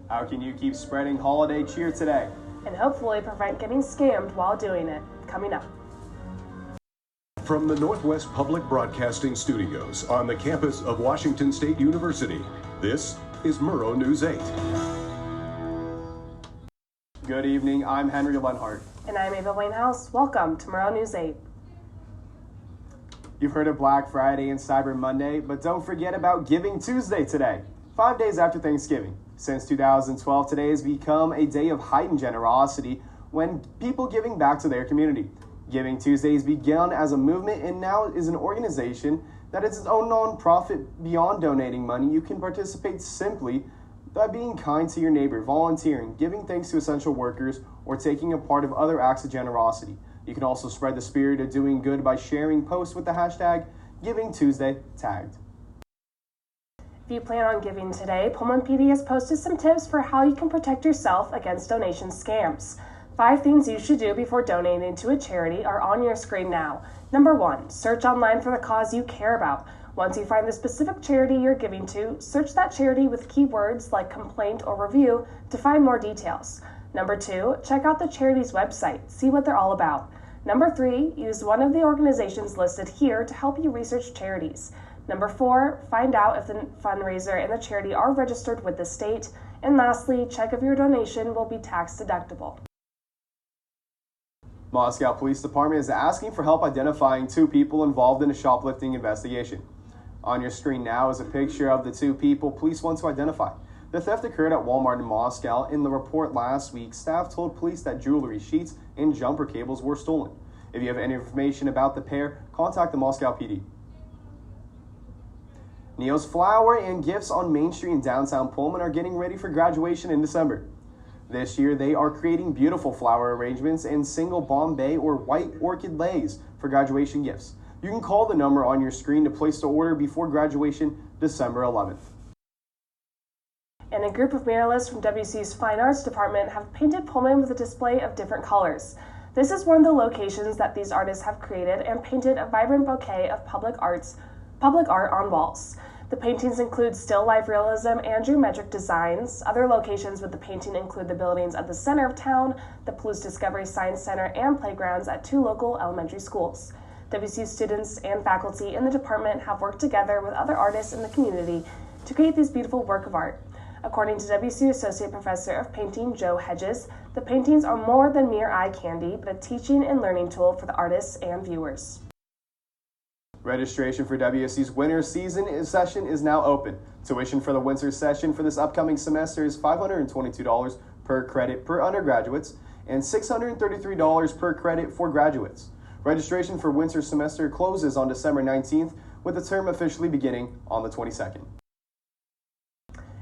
How can you keep spreading holiday cheer today? And hopefully prevent getting scammed while doing it. Coming up. From the Northwest Public Broadcasting Studios on the campus of Washington State University, this is Murrow News 8. Good evening, I'm Henry Lenhart. And I'm Ava Wainhouse. Welcome to Murrow News 8. You've heard of Black Friday and Cyber Monday, but don't forget about Giving Tuesday today, 5 days after Thanksgiving. Since 2012, today has become a day of heightened generosity when people giving back to their community. Giving Tuesday has begun as a movement and now is an organization that is its own nonprofit. Beyond donating money, you can participate simply by being kind to your neighbor, volunteering, giving thanks to essential workers, or taking a part of other acts of generosity. You can also spread the spirit of doing good by sharing posts with the hashtag GivingTuesday tagged. If you plan on giving today, Pullman PD has posted some tips for how you can protect yourself against donation scams. 5 things you should do before donating to a charity are on your screen now. Number 1, search online for the cause you care about. Once you find the specific charity you're giving to, search that charity with keywords like complaint or review to find more details. Number 2, check out the charity's website, see what they're all about. Number 3, use one of the organizations listed here to help you research charities. Number 4, find out if the fundraiser and the charity are registered with the state. And lastly, check if your donation will be tax deductible. Moscow Police Department is asking for help identifying 2 people involved in a shoplifting investigation. On your screen now is a picture of the 2 people police want to identify. The theft occurred at Walmart in Moscow. In the report last week, staff told police that jewelry, sheets, and jumper cables were stolen. If you have any information about the pair, contact the Moscow PD. Neo's Flower and Gifts on Main Street in downtown Pullman are getting ready for graduation in December. This year, they are creating beautiful flower arrangements and single Bombay or white orchid leis for graduation gifts. You can call the number on your screen to place the order before graduation, December 11th. And a group of muralists from WCU's Fine Arts Department have painted Pullman with a display of different colors. This is one of the locations that these artists have created and painted a vibrant bouquet of public art on walls. The paintings include still life realism and geometric designs. Other locations with the painting include the buildings at the center of town, the Palouse Discovery Science Center, and playgrounds at 2 local elementary schools. WCU students and faculty in the department have worked together with other artists in the community to create these beautiful work of art. According to WCU Associate Professor of Painting Joe Hedges, the paintings are more than mere eye candy, but a teaching and learning tool for the artists and viewers. Registration for WSU's winter season session is now open. Tuition for the winter session for this upcoming semester is $522 per credit per undergraduates and $633 per credit for graduates. Registration for winter semester closes on December 19th, with the term officially beginning on the 22nd.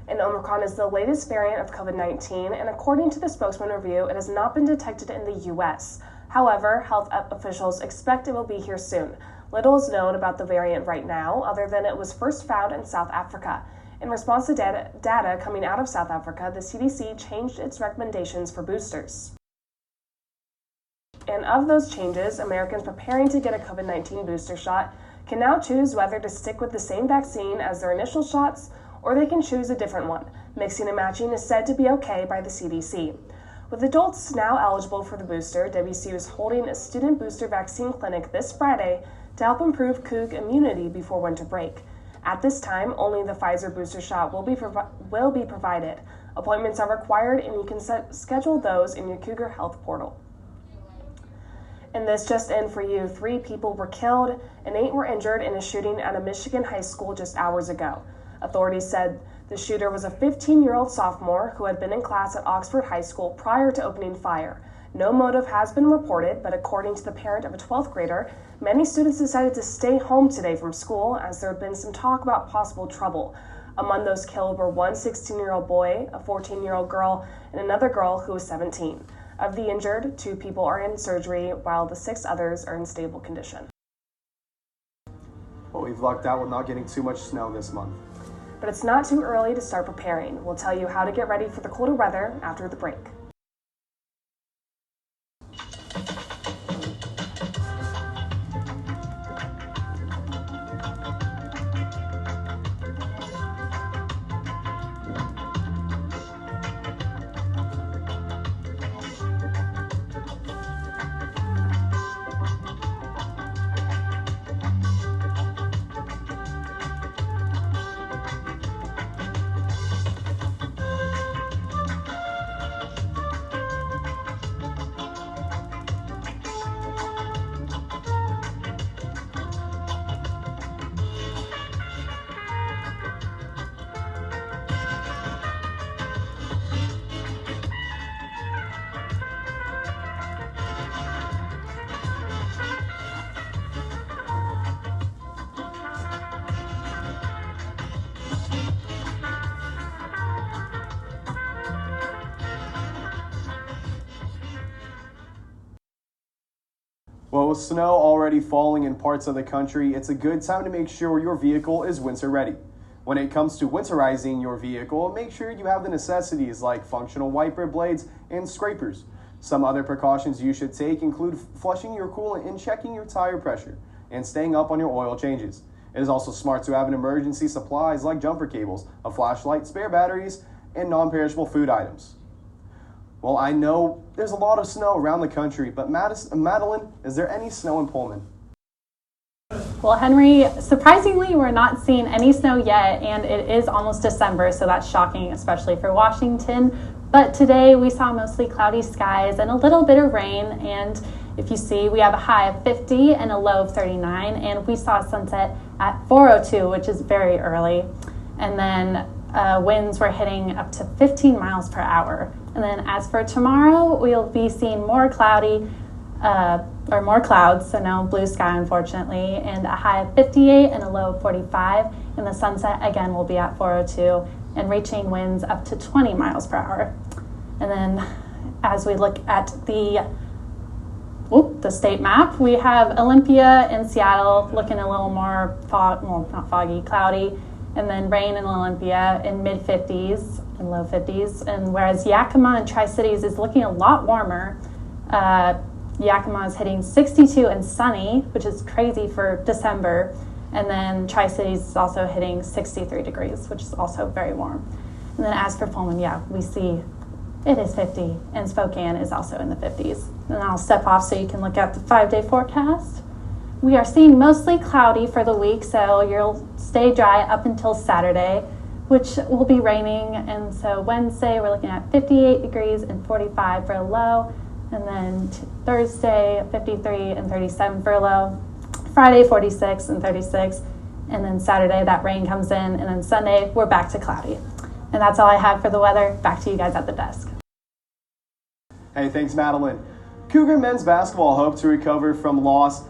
And Omicron is the latest variant of COVID-19, and according to the spokesman review, it has not been detected in the U.S. However, health officials expect it will be here soon. Little is known about the variant right now, other than it was first found in South Africa. In response to data coming out of South Africa, the CDC changed its recommendations for boosters. And of those changes, Americans preparing to get a COVID-19 booster shot can now choose whether to stick with the same vaccine as their initial shots, or they can choose a different one. Mixing and matching is said to be okay by the CDC. With adults now eligible for the booster, WCU is holding a student booster vaccine clinic this Friday to help improve Coug immunity before winter break. At this time, only the Pfizer booster shot will be provided. Appointments are required, and you can schedule those in your Cougar Health portal. And this just in for you, 3 people were killed and 8 were injured in a shooting at a Michigan high school just hours ago. Authorities said the shooter was a 15-year-old sophomore who had been in class at Oxford High School prior to opening fire. No motive has been reported, but according to the parent of a 12th grader, many students decided to stay home today from school as there had been some talk about possible trouble. Among those killed were one 16-year-old boy, a 14-year-old girl, and another girl who was 17. Of the injured, 2 people are in surgery, while the 6 others are in stable condition. Well, we've lucked out with not getting too much snow this month. But it's not too early to start preparing. We'll tell you how to get ready for the colder weather after the break. Well, with snow already falling in parts of the country, it's a good time to make sure your vehicle is winter ready. When it comes to winterizing your vehicle, make sure you have the necessities like functional wiper blades and scrapers. Some other precautions you should take include flushing your coolant and checking your tire pressure, and staying up on your oil changes. It is also smart to have an emergency supplies like jumper cables, a flashlight, spare batteries, and non-perishable food items. Well, I know there's a lot of snow around the country, but Madeline, is there any snow in Pullman? Well, Henry, surprisingly, we're not seeing any snow yet, and it is almost December, so that's shocking, especially for Washington. But today we saw mostly cloudy skies and a little bit of rain, and if you see, we have a high of 50 and a low of 39, and we saw sunset at 4:02, which is very early. And then winds were hitting up to 15 miles per hour. And then as for tomorrow, we'll be seeing more cloudy, or more clouds, so no blue sky, unfortunately, and a high of 58 and a low of 45. And the sunset, again, will be at 4:02 and reaching winds up to 20 miles per hour. And then as we look at the state map, we have Olympia and Seattle looking a little more not foggy, cloudy, and then rain in Olympia in mid-50s and low 50s. And whereas Yakima and Tri-Cities is looking a lot warmer, Yakima is hitting 62 and sunny, which is crazy for December. And then Tri-Cities is also hitting 63 degrees, which is also very warm. And then as for Pullman, we see it is 50, and Spokane is also in the 50s. And I'll step off so you can look at the 5-day forecast. We are seeing mostly cloudy for the week, so you'll stay dry up until Saturday, which will be raining. And so Wednesday, we're looking at 58 degrees and 45 for a low. And then Thursday, 53 and 37 for a low. Friday, 46 and 36. And then Saturday, that rain comes in. And then Sunday, we're back to cloudy. And that's all I have for the weather. Back to you guys at the desk. Hey, thanks, Madeline. Cougar men's basketball hope to recover from a loss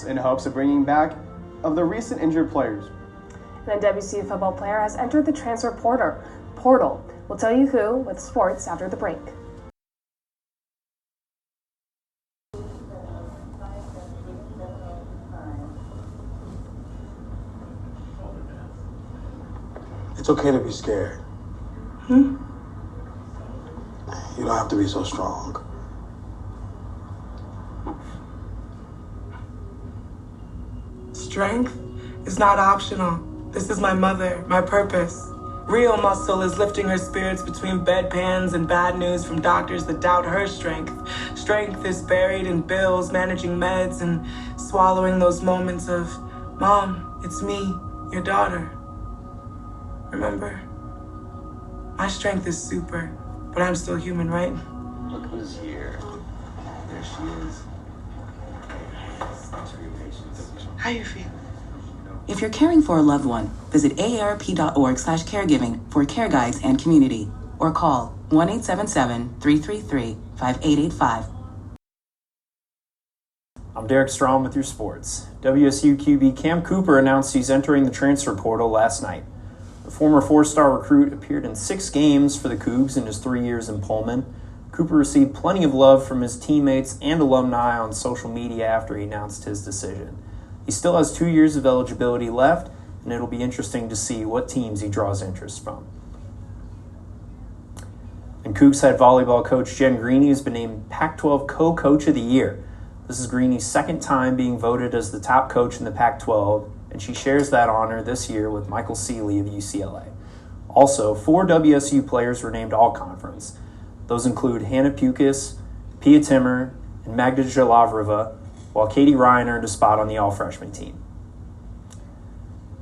in hopes of bringing back of the recent injured players. And a WCU football player has entered the transfer portal. We'll tell you who with sports after the break. It's okay to be scared. You don't have to be so strong. Strength is not optional. This is my mother, my purpose. Real muscle is lifting her spirits between bedpans and bad news from doctors that doubt her strength. Strength is buried in bills, managing meds, and swallowing those moments of, Mom, it's me, your daughter. Remember? My strength is super, but I'm still human, right? Look who's here. There she is. Thanks for your patience. How you feel? If you're caring for a loved one, visit aarp.org/caregiving for care guides and community, or call 1-877-333-5885. I'm Derek Strom with your sports. WSU QB Cam Cooper announced he's entering the transfer portal last night. The former four-star recruit appeared in 6 games for the Cougs in his 3 years in Pullman. Cooper received plenty of love from his teammates and alumni on social media after he announced his decision. He still has 2 years of eligibility left, and it'll be interesting to see what teams he draws interest from. And Cougs head volleyball coach Jen Greeny has been named Pac-12 Co-Coach of the Year. This is Greeny's second time being voted as the top coach in the Pac-12, and she shares that honor this year with Michael Seeley of UCLA. Also, 4 WSU players were named All-Conference. Those include Hannah Pukas, Pia Timmer, and Magda Jalavrova, while Katie Ryan earned a spot on the All-Freshman team.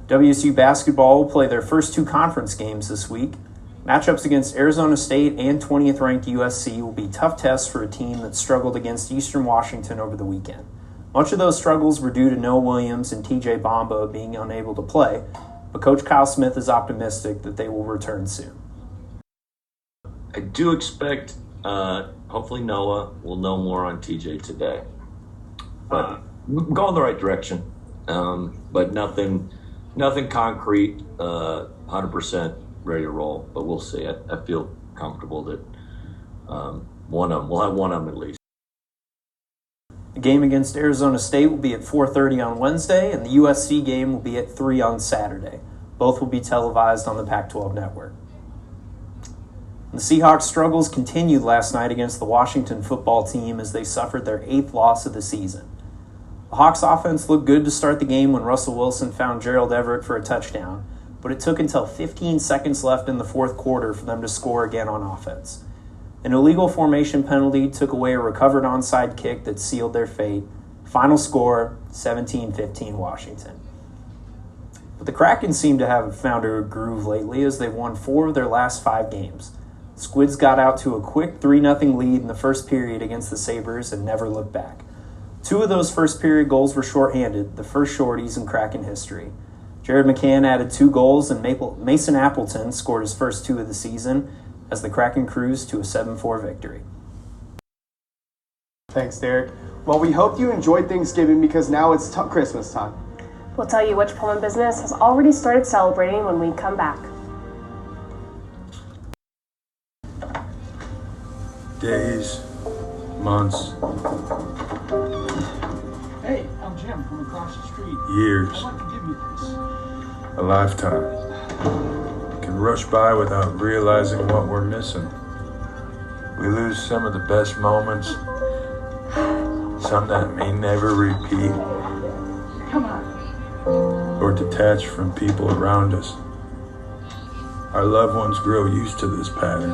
WSU basketball will play their first 2 conference games this week. Matchups against Arizona State and 20th-ranked USC will be tough tests for a team that struggled against Eastern Washington over the weekend. Much of those struggles were due to Noah Williams and TJ Bamba being unable to play, but Coach Kyle Smith is optimistic that they will return soon. I do expect, hopefully Noah will know more on TJ today. But we're going the right direction. But nothing concrete, 100% ready to roll. But we'll see. I feel comfortable that we'll have one of them at least. The game against Arizona State will be at 4:30 on Wednesday, and the USC game will be at 3 on Saturday. Both will be televised on the Pac-12 network. The Seahawks' struggles continued last night against the Washington football team as they suffered their 8th loss of the season. The Hawks offense looked good to start the game when Russell Wilson found Gerald Everett for a touchdown, but it took until 15 seconds left in the fourth quarter for them to score again on offense. An illegal formation penalty took away a recovered onside kick that sealed their fate. Final score, 17-15 Washington. But the Kraken seem to have found a groove lately as they've won 4 of their last 5 games. Squids got out to a quick 3-0 lead in the first period against the Sabres and never looked back. 2 of those first period goals were shorthanded, the first shorties in Kraken history. Jared McCann added 2 goals, and Mason Appleton scored his first 2 of the season as the Kraken cruised to a 7-4 victory. Thanks, Derek. Well, we hope you enjoyed Thanksgiving because now it's Christmas time. We'll tell you which Pullman business has already started celebrating when we come back. Days, months, Hey, I'm Jim from across the street. years, I'd like to give you this. a lifetime can rush by without realizing what we're missing. We lose some of the best moments, some that may never repeat, Come on. or detach from people around us. Our loved ones grow used to this pattern,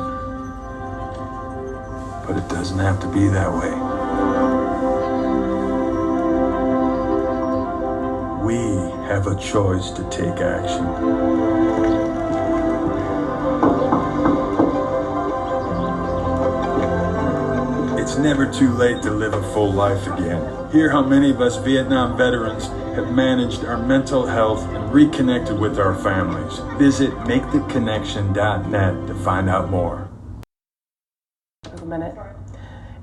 but it doesn't have to be that way. We have a choice to take action. It's never too late to live a full life again. Hear how many of us Vietnam veterans have managed our mental health and reconnected with our families. Visit maketheconnection.net to find out more. A minute.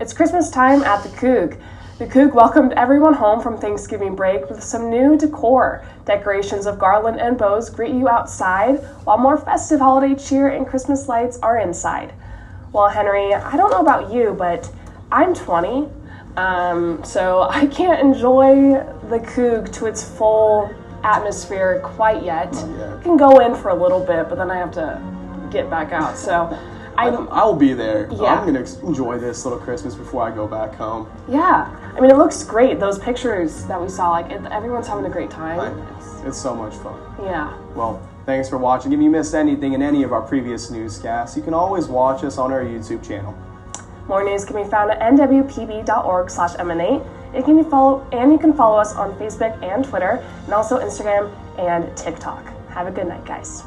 It's Christmas time at the Coug. The Coug welcomed everyone home from Thanksgiving break with some new decor. Decorations of garland and bows greet you outside, while more festive holiday cheer and Christmas lights are inside. Well, Henry, I don't know about you, but I'm 20, so I can't enjoy the Coug to its full atmosphere quite yet. I can go in for a little bit, but then I have to get back out. So I'll be there. Yeah. I'm going to enjoy this little Christmas before I go back home. Yeah. I mean, it looks great. Those pictures that we saw, everyone's having a great time. It's so much fun. Yeah. Well, thanks for watching. If you missed anything in any of our previous newscasts, you can always watch us on our YouTube channel. More news can be found at nwpb.org/M&A. You can follow us on Facebook and Twitter, and also Instagram and TikTok. Have a good night, guys.